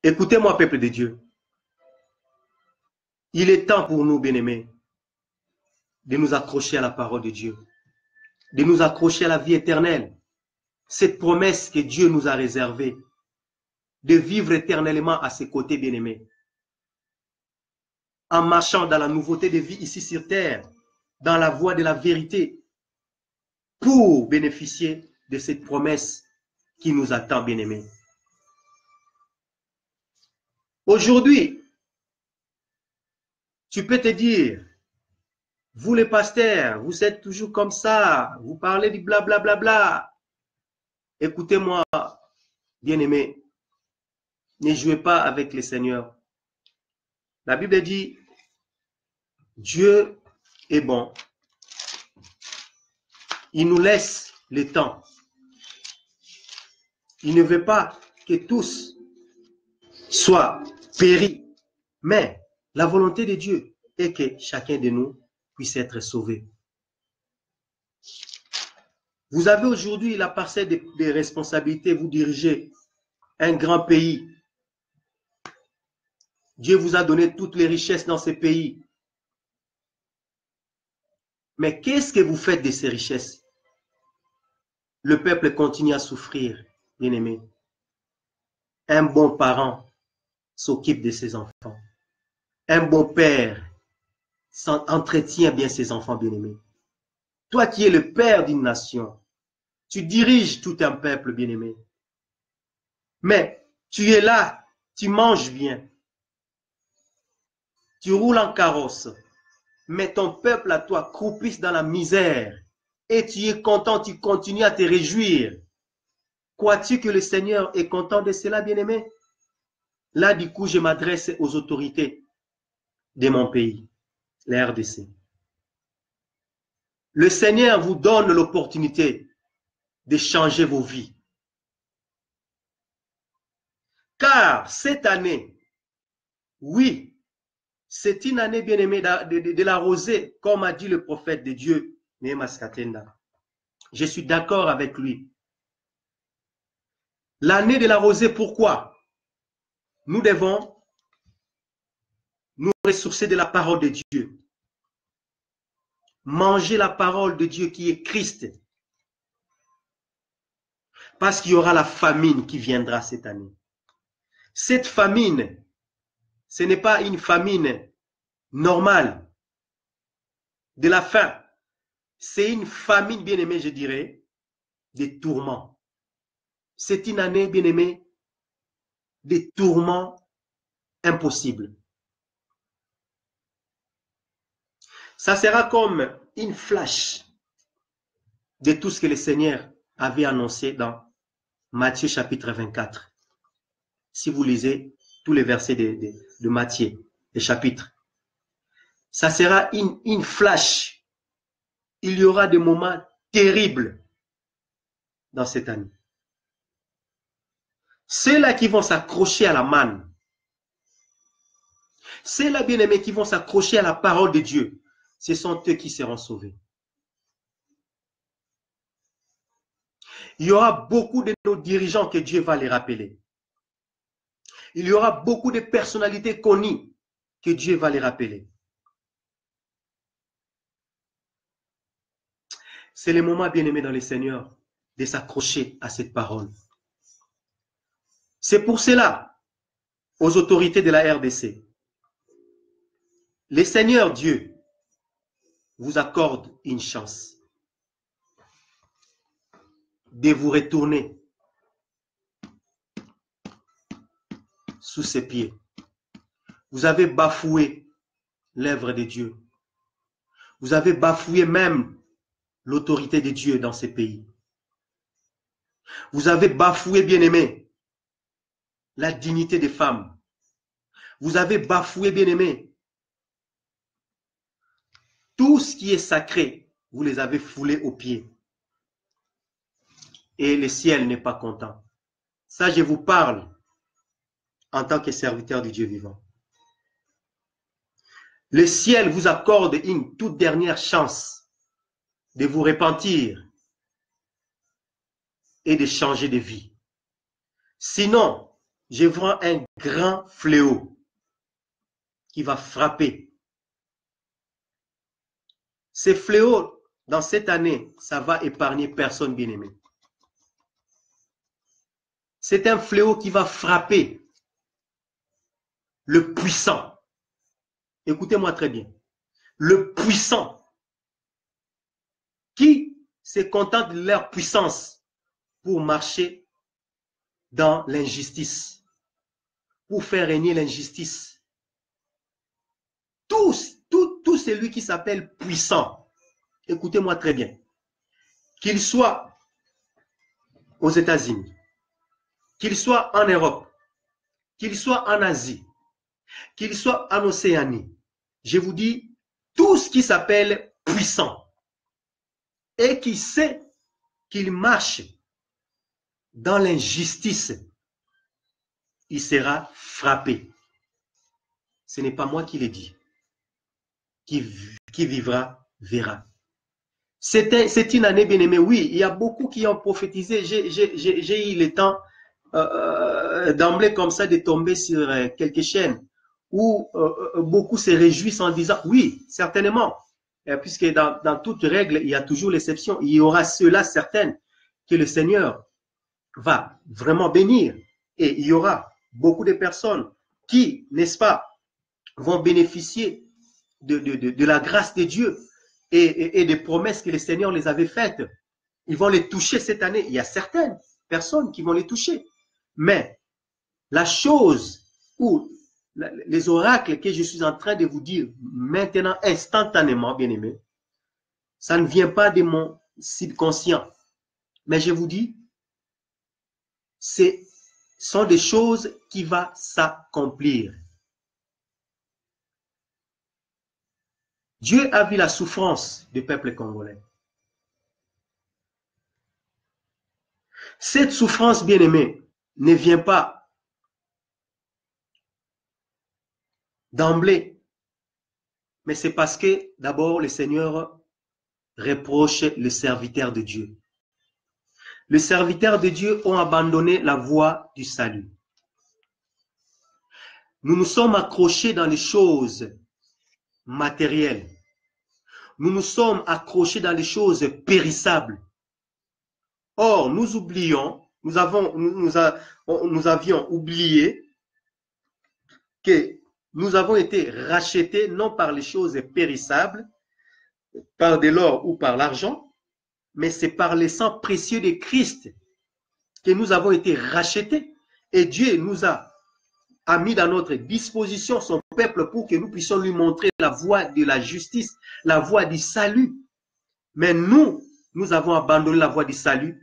Écoutez-moi, peuple de Dieu. Il est temps pour nous, bien-aimés, de nous accrocher à la parole de Dieu, de nous accrocher à la vie éternelle, cette promesse que Dieu nous a réservée, de vivre éternellement à ses côtés, bien-aimés, en marchant dans la nouveauté de vie ici sur terre, dans la voie de la vérité, pour bénéficier de cette promesse qui nous attend, bien-aimés. Aujourd'hui, tu peux te dire, vous les pasteurs, vous êtes toujours comme ça, vous parlez du blablabla. Bla, bla, bla. Écoutez-moi, bien-aimés, ne jouez pas avec le Seigneur. La Bible dit, Dieu est bon. Il nous laisse le temps. Il ne veut pas que tous soient péris. Mais la volonté de Dieu est que chacun de nous puisse être sauvé. Vous avez aujourd'hui la parcelle des responsabilités, vous dirigez un grand pays. Dieu vous a donné toutes les richesses dans ce pays. Mais qu'est-ce que vous faites de ces richesses? Le peuple continue à souffrir, bien-aimé. Un bon parent s'occupe de ses enfants. Un bon père entretient bien ses enfants, bien-aimés. Toi qui es le père d'une nation, tu diriges tout un peuple, bien-aimé. Mais tu es là, tu manges bien. Tu roules en carrosse. Mais ton peuple à toi croupisse dans la misère. Et tu es content, tu continues à te réjouir. Crois-tu que le Seigneur est content de cela, bien-aimé? Là, du coup, je m'adresse aux autorités de mon pays, la RDC. Le Seigneur vous donne l'opportunité de changer vos vies. Car cette année, oui, c'est une année bien-aimée de la rosée, comme a dit le prophète de Dieu, Nehemiah Katenda. Je suis d'accord avec lui. L'année de la rosée, pourquoi? Nous devons nous ressourcer de la parole de Dieu. Manger la parole de Dieu qui est Christ. Parce qu'il y aura la famine qui viendra cette année. Cette famine, ce n'est pas une famine normale de la faim. C'est une famine, bien-aimée, je dirais, des tourments. C'est une année, bien-aimée, des tourments impossibles. Ça sera comme une flash de tout ce que le Seigneur avait annoncé dans Matthieu chapitre 24. Si vous lisez tous les versets de Matthieu, les chapitres, ça sera une flash. Il y aura des moments terribles dans cette année. Ceux-là qui vont s'accrocher à la manne, ceux-là, bien-aimés, qui vont s'accrocher à la parole de Dieu, ce sont eux qui seront sauvés. Il y aura beaucoup de nos dirigeants que Dieu va les rappeler. Il y aura beaucoup de personnalités connues que Dieu va les rappeler. C'est le moment, bien-aimé dans le Seigneur, de s'accrocher à cette parole. C'est pour cela, aux autorités de la RDC, le Seigneur Dieu vous accorde une chance de vous retourner sous ses pieds. Vous avez bafoué l'œuvre de Dieu. Vous avez bafoué même l'autorité de Dieu dans ces pays. Vous avez bafoué, bien-aimé, la dignité des femmes. Vous avez bafoué, bien-aimé, tout ce qui est sacré, vous les avez foulés aux pieds. Et le ciel n'est pas content. Ça, je vous parle en tant que serviteur du Dieu vivant. Le ciel vous accorde une toute dernière chance de vous repentir et de changer de vie. Sinon, je vois un grand fléau qui va frapper. Ces fléaux, dans cette année, ça va épargner personne, bien-aimé. C'est un fléau qui va frapper le puissant. Écoutez-moi très bien. Le puissant qui se contente de leur puissance pour marcher dans l'injustice, pour faire régner l'injustice. Tout celui qui s'appelle puissant, écoutez-moi très bien, qu'il soit aux États-Unis, qu'il soit en Europe, qu'il soit en Asie, qu'il soit en Océanie, je vous dis, tout ce qui s'appelle puissant et qui sait qu'il marche dans l'injustice, il sera frappé. Ce n'est pas moi qui l'ai dit. Qui vivra, verra. C'est une année bien-aimée. Oui, il y a beaucoup qui ont prophétisé. J'ai eu le temps d'emblée comme ça de tomber sur quelques chaînes où beaucoup se réjouissent en disant, oui, certainement, puisque dans toute règle, il y a toujours l'exception. Il y aura ceux-là certaines que le Seigneur va vraiment bénir. Et il y aura beaucoup de personnes qui, n'est-ce pas, vont bénéficier de la grâce de Dieu et des promesses que le Seigneur les avait faites. Ils vont les toucher cette année. Il y a certaines personnes qui vont les toucher. Mais la chose ou les oracles que je suis en train de vous dire maintenant, instantanément, bien aimé, ça ne vient pas de mon subconscient. Mais je vous dis, ce sont des choses qui vont s'accomplir. Dieu a vu la souffrance du peuple congolais. Cette souffrance, bien-aimée, ne vient pas d'emblée, mais c'est parce que d'abord le Seigneur reproche le serviteur de Dieu. Les serviteurs de Dieu ont abandonné la voie du salut. Nous nous sommes accrochés dans les choses matérielles. Nous nous sommes accrochés dans les choses périssables. Or, nous oublions, nous avions oublié que nous avons été rachetés non par les choses périssables, par de l'or ou par l'argent, mais c'est par le sang précieux de Christ que nous avons été rachetés. Et Dieu nous a mis dans notre disposition son peuple pour que nous puissions lui montrer la voie de la justice, la voie du salut. Mais nous avons abandonné la voie du salut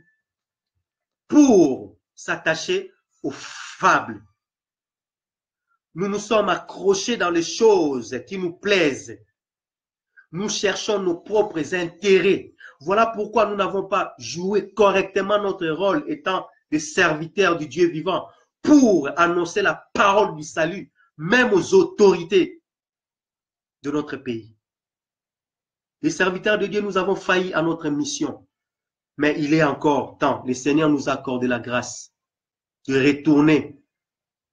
pour s'attacher aux fables. Nous nous sommes accrochés dans les choses qui nous plaisent. Nous cherchons nos propres intérêts. Voilà pourquoi nous n'avons pas joué correctement notre rôle étant des serviteurs du Dieu vivant pour annoncer la parole du salut, même aux autorités de notre pays. Les serviteurs de Dieu, nous avons failli à notre mission. Mais il est encore temps. Le Seigneur nous a accordé la grâce de retourner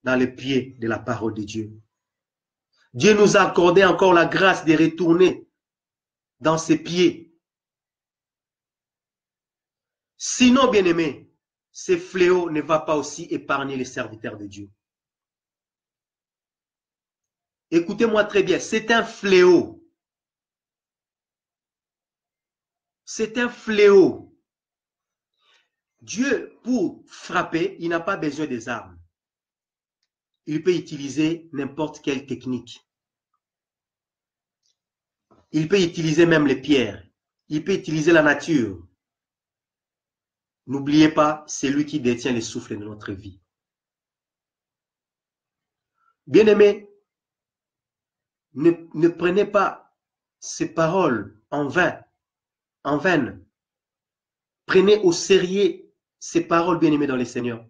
dans les pieds de la parole de Dieu. Dieu nous a accordé encore la grâce de retourner dans ses pieds. Sinon, bien-aimés, ce fléau ne va pas aussi épargner les serviteurs de Dieu. Écoutez-moi très bien, c'est un fléau. C'est un fléau. Dieu, pour frapper, il n'a pas besoin des armes. Il peut utiliser n'importe quelle technique. Il peut utiliser même les pierres. Il peut utiliser la nature. N'oubliez pas, c'est lui qui détient les souffles de notre vie. Bien-aimés, ne prenez pas ces paroles en vain, en vaine. Prenez au sérieux ces paroles, bien-aimés dans le Seigneur.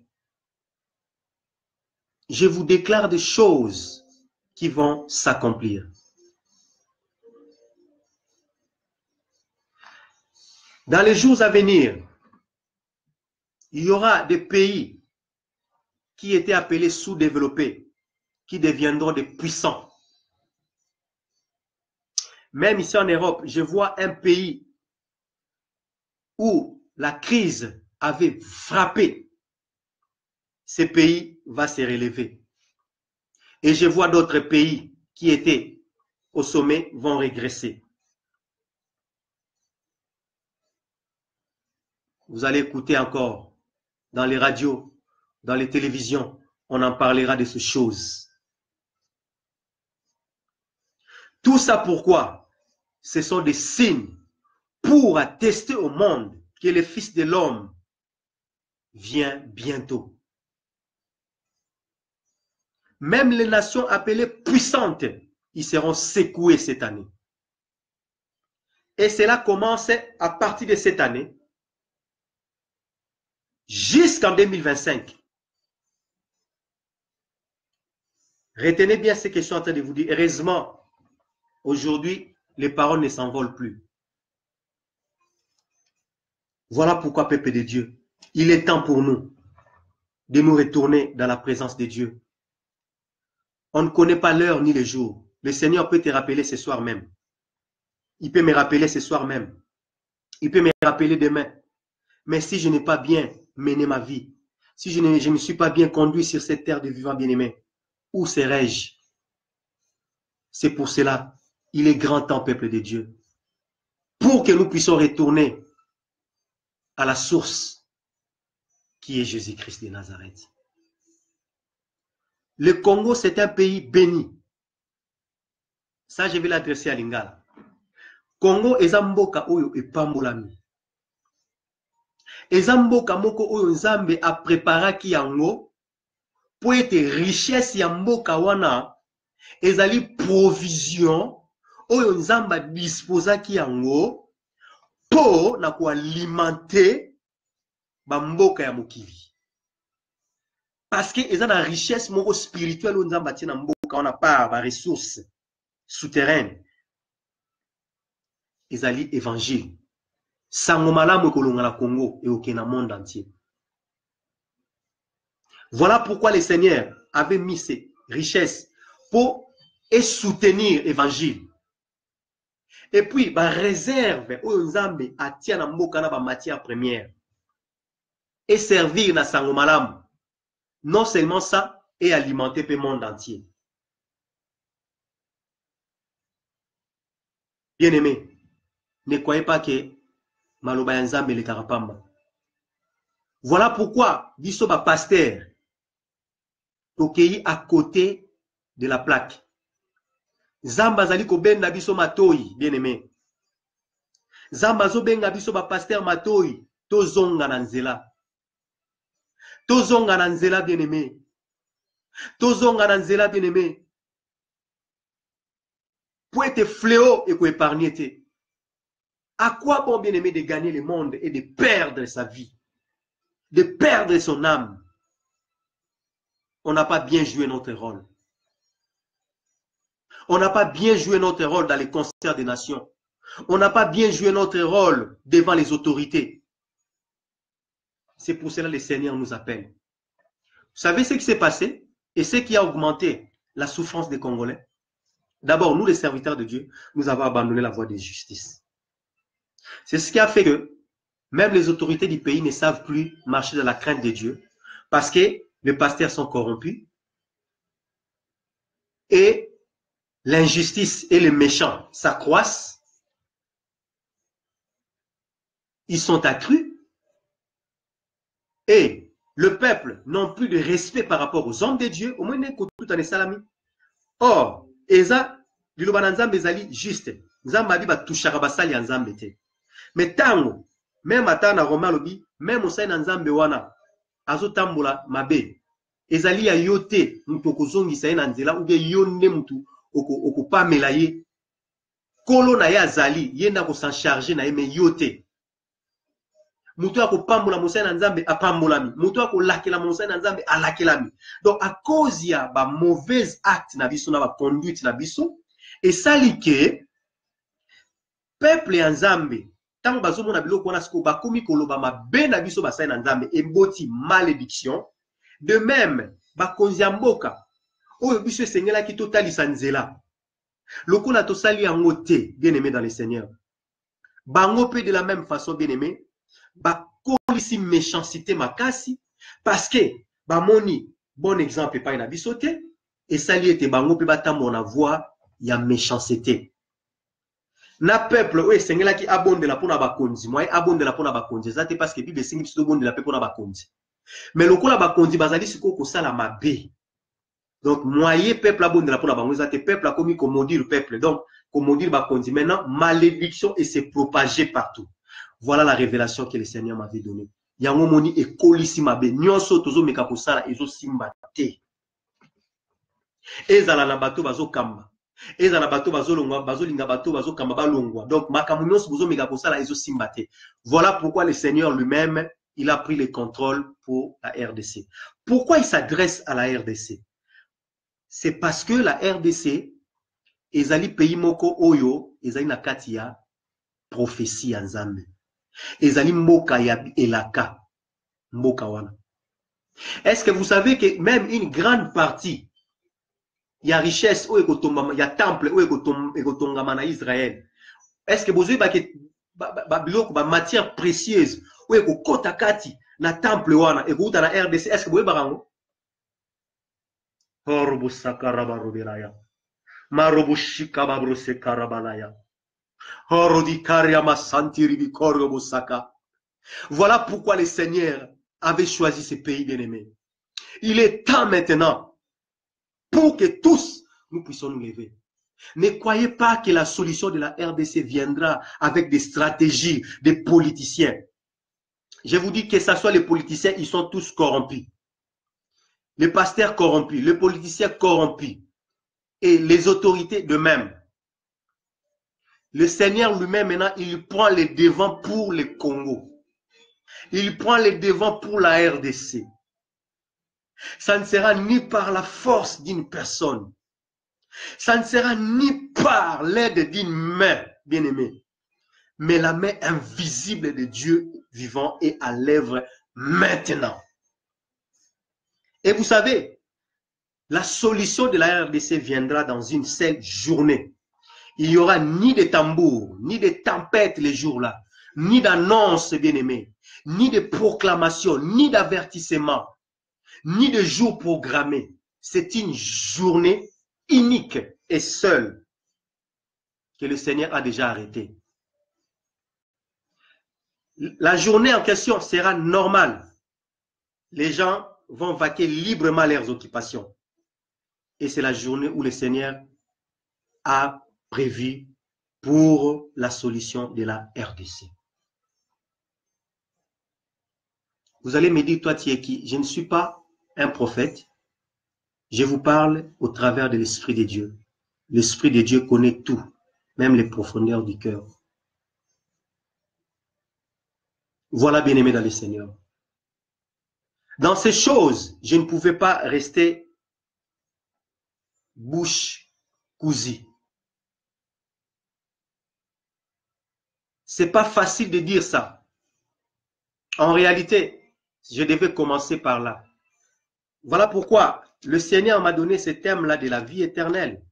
Je vous déclare des choses qui vont s'accomplir. Dans les jours à venir, il y aura des pays qui étaient appelés sous-développés, qui deviendront des puissants. Même ici en Europe, je vois un pays où la crise avait frappé. Ce pays va se relever. Et je vois d'autres pays qui étaient au sommet vont régresser. Vous allez écouter encore dans les radios, dans les télévisions, on en parlera de ces choses. Tout ça pourquoi? Ce sont des signes pour attester au monde que le Fils de l'homme vient bientôt. Même les nations appelées puissantes, ils seront secoués cette année. Et cela commence à partir de cette année jusqu'en 2025. Retenez bien ce que je suis en train de vous dire. Heureusement, aujourd'hui, les paroles ne s'envolent plus. Voilà pourquoi, peuple de Dieu, il est temps pour nous de nous retourner dans la présence de Dieu. On ne connaît pas l'heure ni le jour. Le Seigneur peut te rappeler ce soir même. Il peut me rappeler ce soir même. Il peut me rappeler demain. Mais si je n'ai pas bien mené ma vie, si je ne me suis pas bien conduit sur cette terre de vivants bien-aimés, où serai-je? C'est pour cela, il est grand temps, peuple de Dieu, pour que nous puissions retourner à la source qui est Jésus-Christ de Nazareth. Le Congo, c'est un pays béni. Ça, je vais l'adresser à Lingala. Congo, ezamboka oyo epambolami. Ezamboka moko oyo Nzambe a préparaki yango pour être richesse ya mboka wana ezali provision oyo Nzambe disposaki yango po na kualimenter ba mboka ya mokili. Parce que ezana richesse moko spirituelle oyo Nzambe atie na mboka wana par ba ressources souterraines. Ezali évangile. Sango malamu ekolonga na Congo et au monde entier. Voilà pourquoi le Seigneur avait mis ses richesses pour soutenir l'évangile. Et puis, ba réserve oyo Nzambe atia na mboka na ba matière première et servir na sango malamu. Non seulement ça, et alimenter le monde entier. Bien-aimé, ne croyez pas que maloba ya Nzambe le karapamba. Voilà pourquoi biso ba pasteur tokei à côté de la plaque. Zamba zali ko benda biso matoi, bien-aimé. Zamba zo benga biso ba pasteur matoi, to zonga na nzela. To zonga na nzela, bien-aimé. To zonga na nzela, bien-aimé. Pour être fléau et pour épargner. À quoi bon, bien-aimé, de gagner le monde et de perdre sa vie, de perdre son âme? On n'a pas bien joué notre rôle. On n'a pas bien joué notre rôle dans les concerts des nations. On n'a pas bien joué notre rôle devant les autorités. C'est pour cela que le Seigneur nous appelle. Vous savez ce qui s'est passé et ce qui a augmenté la souffrance des Congolais? D'abord, nous, les serviteurs de Dieu, nous avons abandonné la voie de justice. C'est ce qui a fait que même les autorités du pays ne savent plus marcher dans la crainte de Dieu parce que les pasteurs sont corrompus et l'injustice et les méchants s'accroissent. Ils sont accrus et le peuple n'a plus de respect par rapport aux hommes de Dieu. Au moins, tout en est salami. Or, Eza, Liloba Nzambe ezali juste. Nzambe abi ba touchaka basali ya Nzambe te. Mais tango, même ata na Romain lobi, même osai na Nzambe wana, azotambola mabe. Ezali ya yote, mutu okozongisa ye na nzela, ou bien yonde mutu okopamela ye. Kolo na ye azali, yenda ko s'en charger na ye, mais yote. Mutu akopambola mosai na Nzambe apambolami. Mutu akolakela mosai na Nzambe alakelami. Donc, à cause ya ba mauvaise acte na biso, na ba conduite na biso, et sali ke, peuple ya Nzambe, tant bazomona biloko wana siko bakomi koloba mabe na biso basai na Nzambe eboti malédiction, De même, bakonzi ya mboka, oyo biso esengela ki totalisa nzela. Lokola tosali yango te, bien-aimé dans le Seigneur. Bango pe de la même façon, bien-aimé, bakolisi méchanceté makasi, parce que bamoni bon exemple pa na biso te, et sali ete bango pe batambo na voix ya méchanceté. Na peuple oyo esengela ki abondela pona bakonzi, moi abondela pona bakonzi, zate parce que Bible esengi biso bondela pe pona bakonzi. Mais lokola bakonzi bazali siko kosala mabe. Donc moyen peuple abondela pona bango, zate peuple a commis comme maudire peuple. Donc comme maudire bakonzi. Maintenant malédiction et s'est propagée partout. Voilà la révélation que le Seigneur m'avait donnée. Yango moni e kolisi mabe nyonso tozo meka kosala ezo simba te. Ezala na bato bazo kamba. Ezala bato bazo longwa, bazo linga bato bazo kamba ba longwa. Donc makamu nyonso bozo meka kosala ezo simba te. Voilà pourquoi le Seigneur lui-même, il a pris le contrôle pour la RDC. Pourquoi il s'adresse à la RDC? C'est parce que la RDC ezali pays moko oyo ezali na kati ya prophétie ya Nzambe. Ezali mboka ya elaka. Mboka wana. Est-ce que vous savez que même une grande partie il y a richesse ou il y a temple ou ekotongama Israël. Est-ce que vous avez ba matière précieuse ou ekokota kati na temple wana ekouta na RDC? Est-ce que vous avez barango? Horobu sakaraba robelaya. Marobu shikaba brose karabalaya. Horodi karyama santiri bikorio bosaka. Voilà pourquoi le Seigneur avait choisi ce pays bien-aimé. Il est temps maintenant pour que tous nous puissions nous lever. Ne croyez pas que la solution de la RDC viendra avec des stratégies des politiciens. Je vous dis que ce soit les politiciens, ils sont tous corrompus. Les pasteurs corrompus, les politiciens corrompus et les autorités de même. Le Seigneur lui-même maintenant, il prend les devants pour le Congo. Il prend les devants pour la RDC. Ça ne sera ni par la force d'une personne. Ça ne sera ni par l'aide d'une main, bien-aimée. Mais la main invisible de Dieu vivant est à l'œuvre maintenant. Et vous savez, la solution de la RDC viendra dans une seule journée. Il n'y aura ni de tambours, ni de tempêtes les jours-là, ni d'annonces, bien-aimés, ni de proclamations, ni d'avertissements, ni de jours programmés. C'est une journée unique et seule que le Seigneur a déjà arrêtée. La journée en question sera normale. Les gens vont vaquer librement leurs occupations. Et c'est la journée où le Seigneur a prévu pour la solution de la RDC. Vous allez me dire, toi tu es qui? Je ne suis pas un prophète. Je vous parle au travers de l'Esprit de Dieu. L'Esprit de Dieu connaît tout, même les profondeurs du cœur. Voilà, bien-aimé dans le Seigneur. Dans ces choses, je ne pouvais pas rester bouche cousue. C'est pas facile de dire ça. En réalité, je devais commencer par là. Voilà pourquoi le Seigneur m'a donné ce thème-là de la vie éternelle,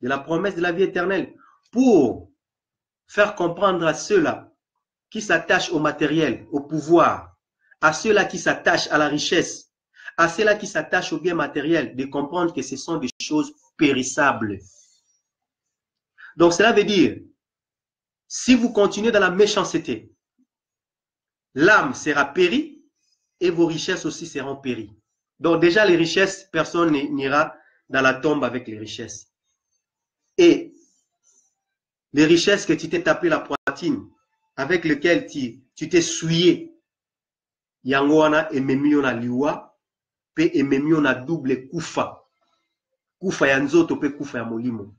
de la promesse de la vie éternelle, pour faire comprendre à ceux-là qui s'attachent au matériel, au pouvoir, à ceux-là qui s'attachent à la richesse, à ceux-là qui s'attachent au bien matériel, de comprendre que ce sont des choses périssables. Donc cela veut dire, si vous continuez dans la méchanceté, l'âme sera périe et vos richesses aussi seront péries. Donc déjà les richesses, personne n'ira dans la tombe avec les richesses. Et les richesses que tu t'es tapé la poitrine, avec lesquelles tu t'es souillé, yangoana et memiona liwa, pe et memiona double kufa. Kufa ya nzoto pe kufa ya molimo.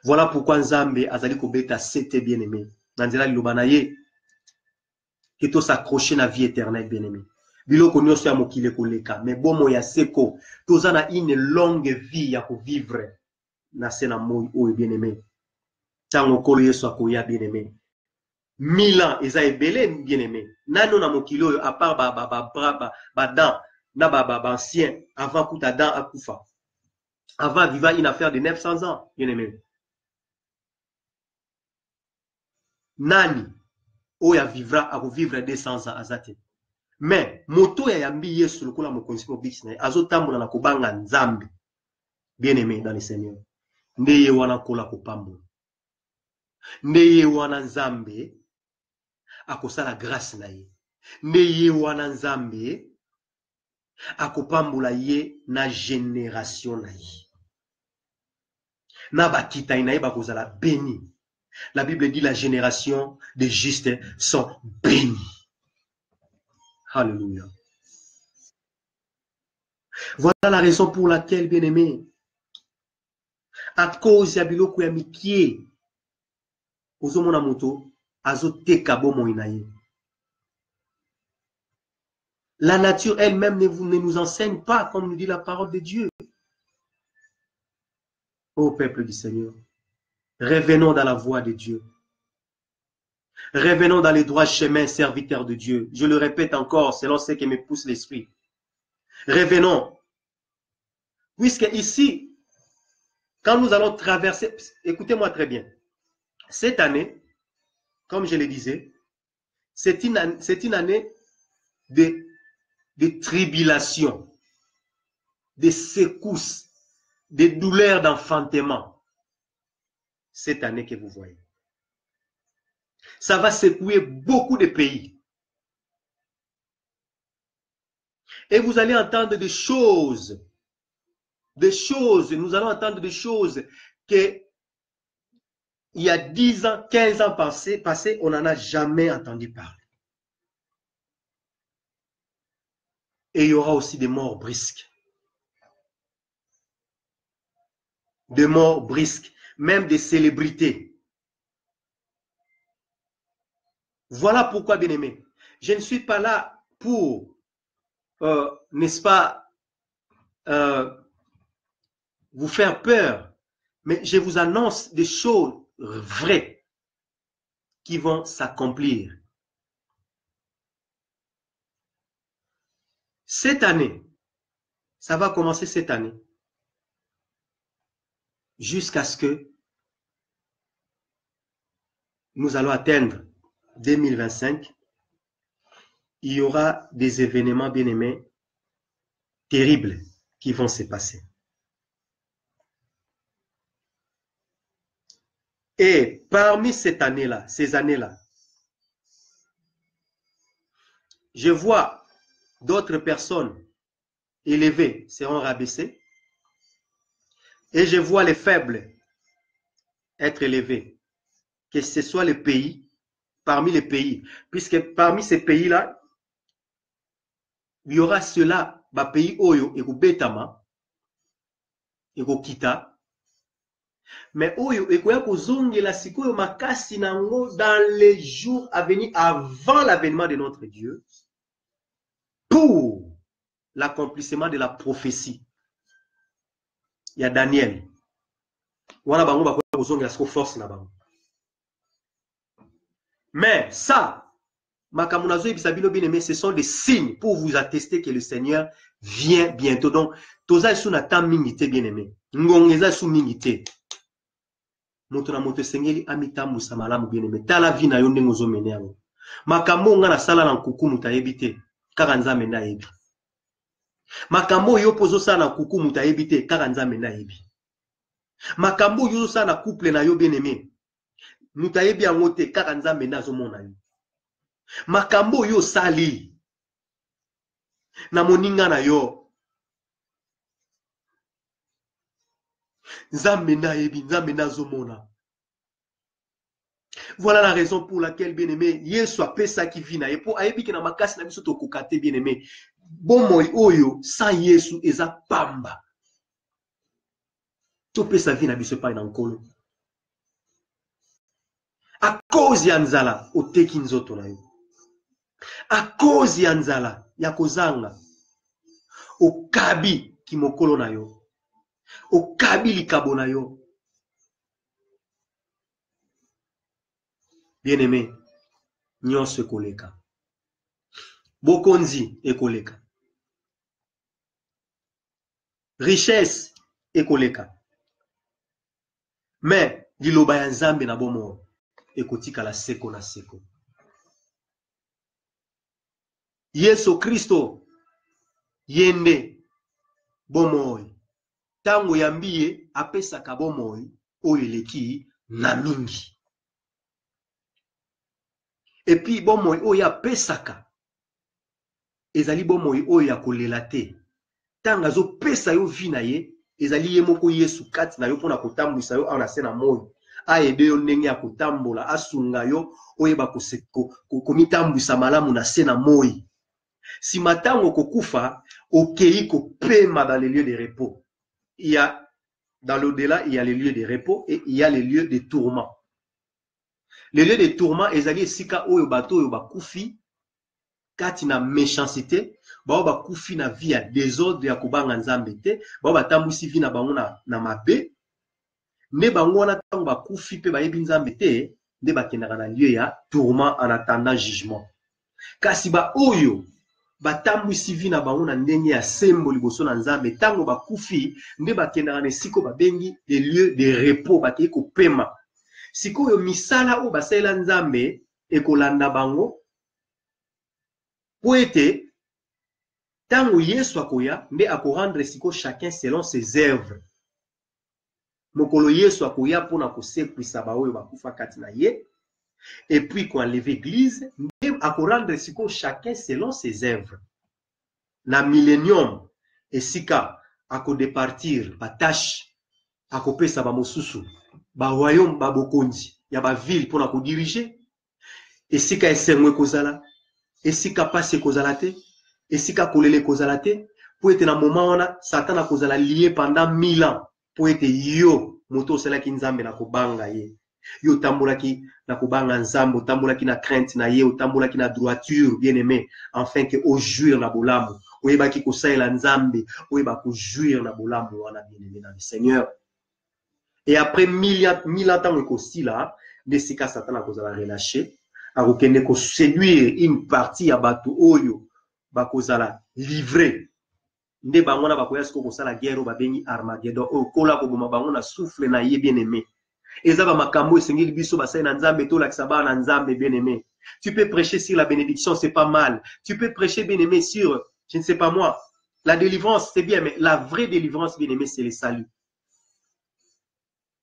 Voilà pourquoi Nzambe azali kobeta sete bien-aimé. Nanzela lilobanaye, que to s'accrocher na vie éternelle bien-aimé. Biloko nyonso ya mokile koleka, mais bomo ya seko, toza na une longue vie ya ko vivre na sena moi oyo bien-aimé. Tango kolo Yesu akoya bien-aimé. 1000 ans eza ebele bien-aimé. Nano na mokile oyo à part ba dents na ancien avant Koutadan à Koufa. Avant vivant une affaire de 900 ans, bien aimé. Nani, oya vivra à vivre 200 ans azate. Mais moto ya yambi yesu lokola mokonzi mobiksi na azotambola na kobanga nzambe. Bien aimé dans le Seigneur. Ndeye wana kola kopambola. Ndeye wana nzambe akosala grâce na ye. Ndeye wana nzambe akopambola ye na génération na ye. Na bakita ina ye bakozala béni. La Bible dit la génération des justes sont bénis. Alléluia. Voilà la raison pour laquelle, bien aimé, à cause ya biloko ya mikie, ozomona moto azoteka bomo inaye. La nature elle-même ne nous enseigne pas, comme nous dit la parole de Dieu. Ô peuple du Seigneur, revenons dans la voie de Dieu. Revenons dans les droits chemins, serviteurs de Dieu. Je le répète encore, selon ce qui me pousse l'esprit. Revenons. Puisque ici, quand nous allons traverser, écoutez-moi très bien, cette année, comme je le disais, c'est une année de tribulation, de secousses, de douleurs d'enfantement. Cette année que vous voyez. Ça va secouer beaucoup de pays. Et vous allez entendre des choses, nous allons entendre des choses que il y a 10 ans, 15 ans passés, on n'en a jamais entendu parler. Et il y aura aussi des morts brisques. Des morts brisques, même des célébrités. Voilà pourquoi, bien-aimé, je ne suis pas là pour, n'est-ce pas, vous faire peur, mais je vous annonce des choses vraies qui vont s'accomplir. Cette année, ça va commencer cette année, jusqu'à ce que nous allons atteindre 2025. Il y aura des événements, bien-aimés, terribles qui vont se passer. Et parmi cette année-là, ces années-là, je vois d'autres personnes élevées seront rabaissées et je vois les faibles être élevés. Que ce soit les pays, parmi les pays, puisque parmi ces pays-là, il y aura ceux-là, bah pays Oyo et Betama et Kita, mais Oyo et Kozongela Sikoyo Makasi Nango dans les jours à venir avant l'avènement de notre Dieu pour l'accomplissement de la prophétie. Il y a Daniel. Mais ça, ce sont des signes pour vous attester que le Seigneur vient bientôt. Donc, toza sou na tam mingité bien-aimé. Ngongeza sou mingité. Moto na moto sengeli amitamu samalamu bien-aimé. Tala vi na yo ndenge ozomene yango. Makambo nga na sala na nkuku mutayebi te. Kaka nzambe na yebi. Makambo yo pozo sala na nkuku mutayebi te. Kaka nzambe na yebi. Makambo yo sala na couple na yo bien-aimé. Mutayebi yango te. Kaka nzambe na azomona yo. Makambo yo sali na moninga na yo nzambe na yebi, nzambe na zomona. Voilà la raison pour laquelle, bien-aimé, Yesu apesa ki vi na ye po ayebi ke na makasi na biso tokokate, bien-aimé. Bomoi oyo sans Yesu eza pamba. Topesa vi na biso pa na nkolo. A cause ya nzala oteki nzoto na yo. A cause ya nzala ya kozanga okabi kimokolo na yo. Okabi likabo na yo. Bien-aimé, nyonso ekoleka. Bokonzi ekoleka. richesse ekoleka. Mais liloba ya nzambe na bomo ekotika la seko na seko. Yesu Kristo yende bomoi. Tango yambiye apesaka bomoi oyo eleki na mingi. Et puis bomoi oyo apesaka ezali bomoi oyo ya kolela te. Tango azo pesa yo vi na ye ezali ye moko Yesu kati na yo pona kotambwisa yo ana se na moi. Aide yo ndenge ya kotambola asunga yo oyeba komitambwisa malamu na se na moi. Si matango kokufa okei kopema dans les lieux de repos. Il y a dans l'au-delà, il y a les lieux de repos et il y a les lieux de tourment. Les lieux de tourment ezali esika oyo bato oyo bakufi kati na méchanceté, bao bakufi na vie ya désordre ya kobanga nzambe te, bao batambwisi vie na bango na mabe. Ne bango wana tango bakufi pe bayebi nzambe te, nde bakendaka na lieu ya tourment en attendant jugement. Kasi ba oyo batambwisi vi na bango na ndenge ya sembo liboso na nzambe tango bakufi nde bakendaka na esiko babengi des lieux de repos bakei kopema. Sikoyo misala oyo basalela nzambe ekolanda bango po ete tango Yesu akoya nde akorendre siko chacun selon ses œuvres. Mokolo Yesu akoya mpona kosekwisa baoyo bakufa kati na ye et puis koenlever église nde akorendre siko chacun selon ses œuvres. Na millénium esika akodepartir batache akopesa bamosusu ba royaume babokonzi ya ba ville mpona kodirige. Esika esengwe kozala, esika pase kozala te, esika kolele kozala te, po ete na moment wana Satan akozala lié pendant 1000 ans po ete yo moto osalaki nzambe na kobanga ye. Yo tambolaki na kobanga nzambe, otambolaki na crainte na ye, otambolaki na droiture bien aimé, afin que o jouir na bolamu, oyebaki kosalela nzambe, oyeba ko jouir na bolamu wana bien aimé dans le Seigneur. Et après 1000 ans aussi là, desika Satan a kozala relâché, a kokende ko séduire une partie ya bato oyo bakozala livré. Nde bango na bakoya siko kosala guerre babengi Armageddon o kola ko boma bango na souffle na ye bien aimé. Eza ba makambo esengeli biso basai na nzambe to lakisa ba na nzambe bien aimé. Tu peux prêcher sur la bénédiction, c'est pas mal. Tu peux prêcher bien aimé sur, je ne sais pas moi, la délivrance, c'est bien, mais la vraie délivrance bien aimé, c'est le salut.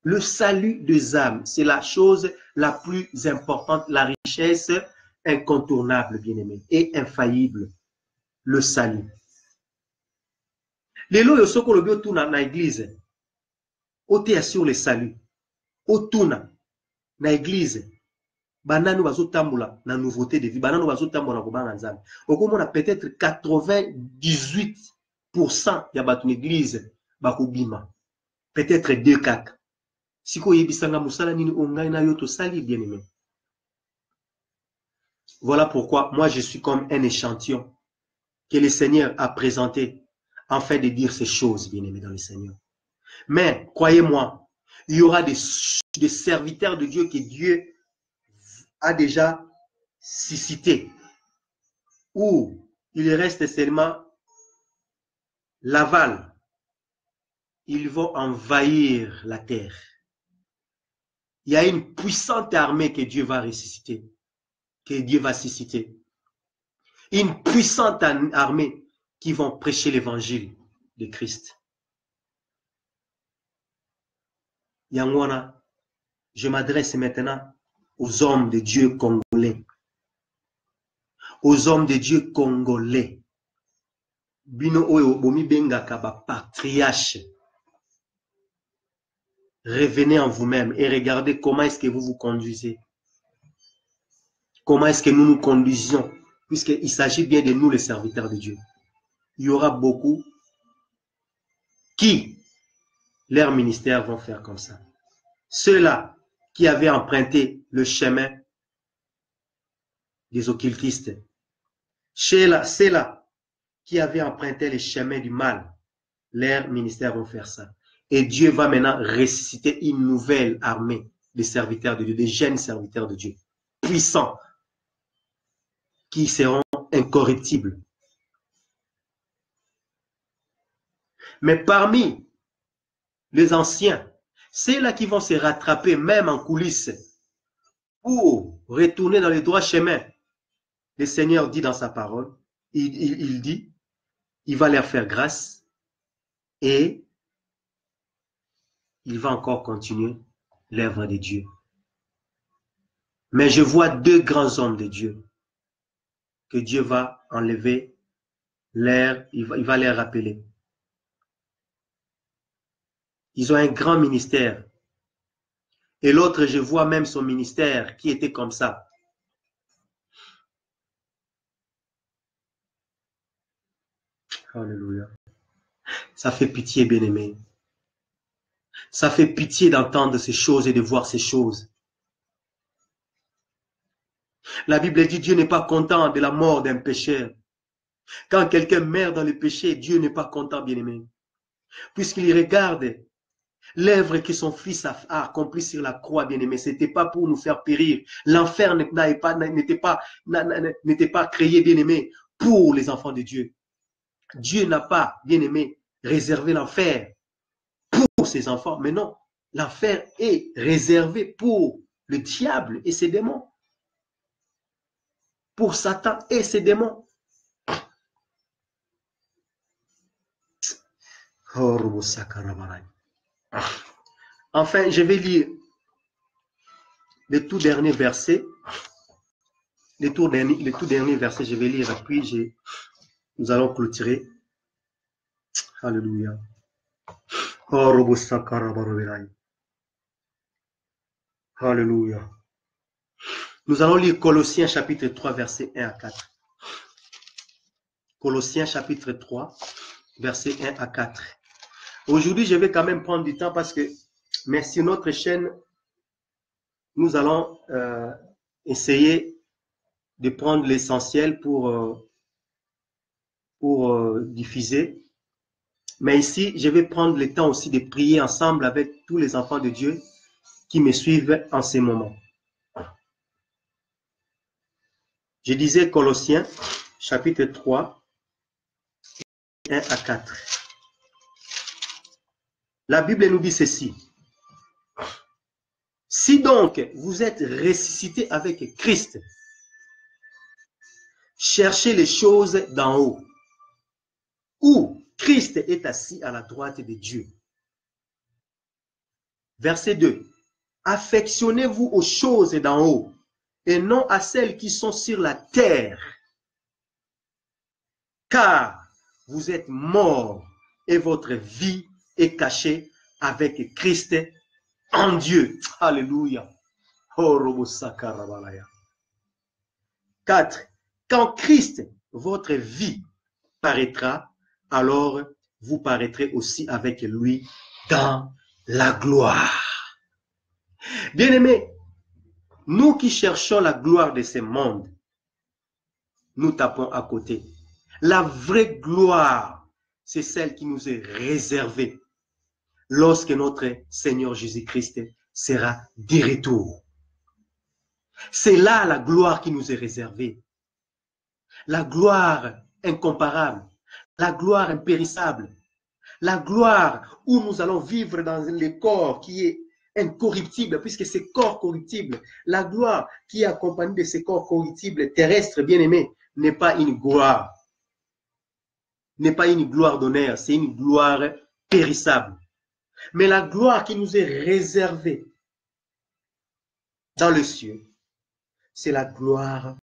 Le salut des âmes, c'est la chose la plus importante, la richesse incontournable, bien-aimé, et infaillible. Le salut. Les lois yo soko lobi otuna na église, otea sur le salut. Otuna na église, banano bazotambola na nouveauté de vie, banano bazotambola na kobanga nzambe. Okomona peut-être 98% ya bato l'église bakobima. Peut-être 2 kaka. Siko yebisanga musala nini ongai na yoto sali bien aimé. Voilà pourquoi moi je suis comme un échantillon que le Seigneur a présenté afin de dire ces choses bien aimé dans le Seigneur. Mais croyez-moi, il y aura des serviteurs de Dieu que Dieu a déjà suscité où il reste seulement l'aval. Ils vont envahir la terre. Il y a une puissante armée que Dieu va ressusciter, que Dieu va susciter. Une puissante armée qui vont prêcher l'évangile de Christ. Yangwana, je m'adresse maintenant aux hommes de Dieu congolais. Aux hommes de Dieu congolais. Bino oyo bomi bengaka ba patriarche. Revenez en vous-même et regardez comment est-ce que vous vous conduisez. Comment est-ce que nous nous conduisions, puisqu'il s'agit bien de nous les serviteurs de Dieu. Il y aura beaucoup qui, leur ministère, vont faire comme ça. Ceux-là qui avaient emprunté le chemin des occultistes, ceux-là qui avaient emprunté le chemin du mal, leur ministère vont faire ça. Et Dieu va maintenant ressusciter une nouvelle armée de serviteurs de Dieu, des jeunes serviteurs de Dieu, puissants, qui seront incorruptibles. Mais parmi les anciens, c'est là qui vont se rattraper même en coulisses pour retourner dans les droits chemins. Le Seigneur dit dans sa parole, il dit, il va leur faire grâce et il va encore continuer l'œuvre de Dieu. Mais je vois deux grands hommes de Dieu que Dieu va enlever l'air, il va les rappeler. Ils ont un grand ministère. Et l'autre, je vois même son ministère qui était comme ça. Alléluia. Ça fait pitié, bien-aimé. Ça fait pitié d'entendre ces choses et de voir ces choses. La Bible dit Dieu n'est pas content de la mort d'un pécheur. Quand quelqu'un meurt dans le péché, Dieu n'est pas content, bien-aimé. Puisqu'il regarde l'œuvre que son fils a accomplie sur la croix, bien-aimé, ce n'était pas pour nous faire périr. L'enfer n'était pas créé, bien-aimé, pour les enfants de Dieu. Dieu n'a pas, bien-aimé, réservé l'enfer pour ses enfants. Mais non, l'enfer est réservé pour le diable et ses démons. Pour Satan et ses démons. Enfin, je vais lire le tout dernier verset. Le tout dernier verset, je vais lire, et puis nous allons clôturer. Alléluia. Alléluia. Nous allons lire Colossiens chapitre 3, verset 1 à 4. Colossiens chapitre 3, verset 1 à 4. Aujourd'hui, je vais quand même prendre du temps parce que, mais sur notre chaîne, nous allons essayer de prendre l'essentiel pour diffuser. Mais ici, je vais prendre le temps aussi de prier ensemble avec tous les enfants de Dieu qui me suivent en ces moments. Je disais Colossiens, chapitre 3, 1 à 4. La Bible nous dit ceci. Si donc vous êtes ressuscité avec Christ, cherchez les choses d'en haut, où Christ est assis à la droite de Dieu. Verset 2. Affectionnez-vous aux choses d'en haut et non à celles qui sont sur la terre. Car vous êtes morts et votre vie est cachée avec Christ en Dieu. Alléluia. 4. Quand Christ, votre vie, paraîtra, alors vous paraîtrez aussi avec lui dans la gloire. Bien-aimés, nous qui cherchons la gloire de ce monde, nous tapons à côté. La vraie gloire, c'est celle qui nous est réservée lorsque notre Seigneur Jésus-Christ sera de retour. C'est là la gloire qui nous est réservée. La gloire incomparable, la gloire impérissable, la gloire où nous allons vivre dans le corps qui est incorruptible, puisque c'est corps corruptible. La gloire qui est accompagnée de ces corps corruptibles terrestres, bien-aimés, n'est pas une gloire. N'est pas une gloire d'honneur, c'est une gloire périssable. Mais la gloire qui nous est réservée dans le ciel, c'est la gloire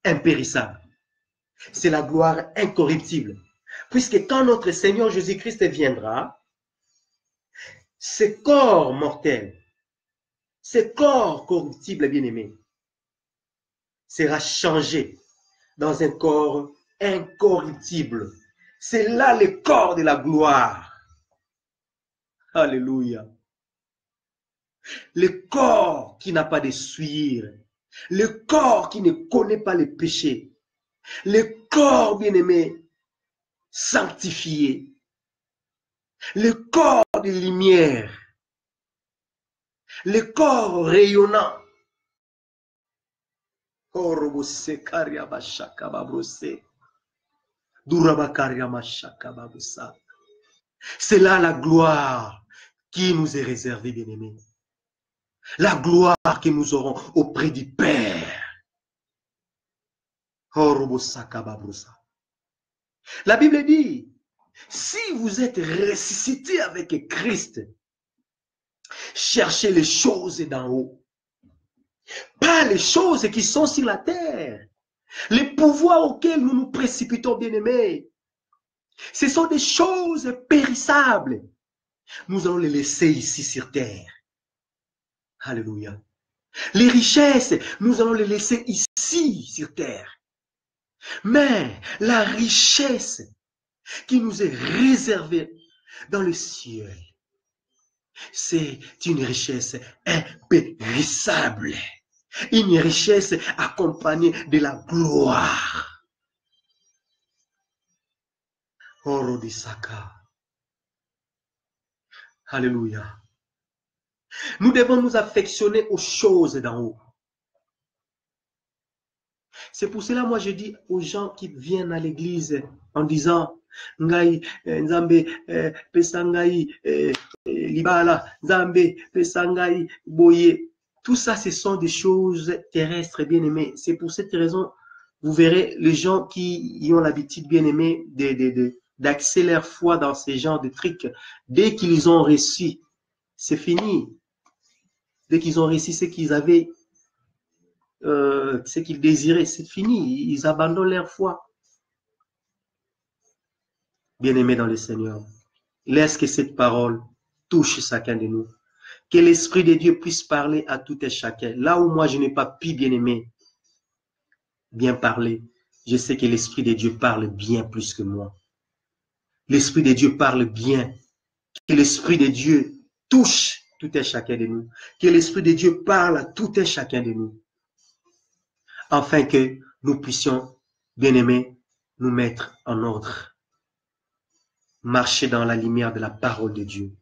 impérissable. C'est la gloire incorruptible. Puisque quand notre Seigneur Jésus-Christ viendra, ce corps mortel, ce corps corruptible, bien-aimé, sera changé dans un corps incorruptible. C'est là le corps de la gloire. Alléluia. Le corps qui n'a pas de souillure. Le corps qui ne connaît pas le péché. Le corps, bien-aimé, sanctifié. Le corps de lumière. Le corps rayonnant. C'est là la gloire qui nous est réservée, bien-aimés. La gloire que nous aurons auprès du Père. La Bible dit, si vous êtes ressuscité avec Christ, cherchez les choses d'en haut, pas les choses qui sont sur la terre. Les pouvoirs auxquels nous nous précipitons, bien-aimés, ce sont des choses périssables. Nous allons les laisser ici sur terre. Alléluia. Les richesses, nous allons les laisser ici sur terre. Mais la richesse qui nous est réservée dans le ciel, c'est une richesse impérissable. Une richesse accompagnée de la gloire. Orodisaka. Alléluia. Nous devons nous affectionner aux choses d'en haut. C'est pour cela, moi, je dis aux gens qui viennent à l'église en disant Ngai, Nzambe, Pesangai, Libala, Nzambe, Pesangai, Boye. Tout ça, ce sont des choses terrestres, bien aimées. C'est pour cette raison, vous verrez, les gens qui ont l'habitude, bien aimé, d'axer leur foi dans ces genres de trucs, dès qu'ils ont reçu, c'est fini. Dès qu'ils ont reçu ce qu'ils avaient, ce qu'ils désiraient, c'est fini. Ils abandonnent leur foi. Bien-aimés dans le Seigneur, laisse que cette parole touche chacun de nous. Que l'Esprit de Dieu puisse parler à tout et chacun. Là où moi je n'ai pas pu, bien-aimé, bien parler, je sais que l'Esprit de Dieu parle bien plus que moi. L'Esprit de Dieu parle bien. Que l'Esprit de Dieu touche tout et chacun de nous. Que l'Esprit de Dieu parle à tout et chacun de nous. Afin que nous puissions, bien-aimés, nous mettre en ordre. Marcher dans la lumière de la parole de Dieu.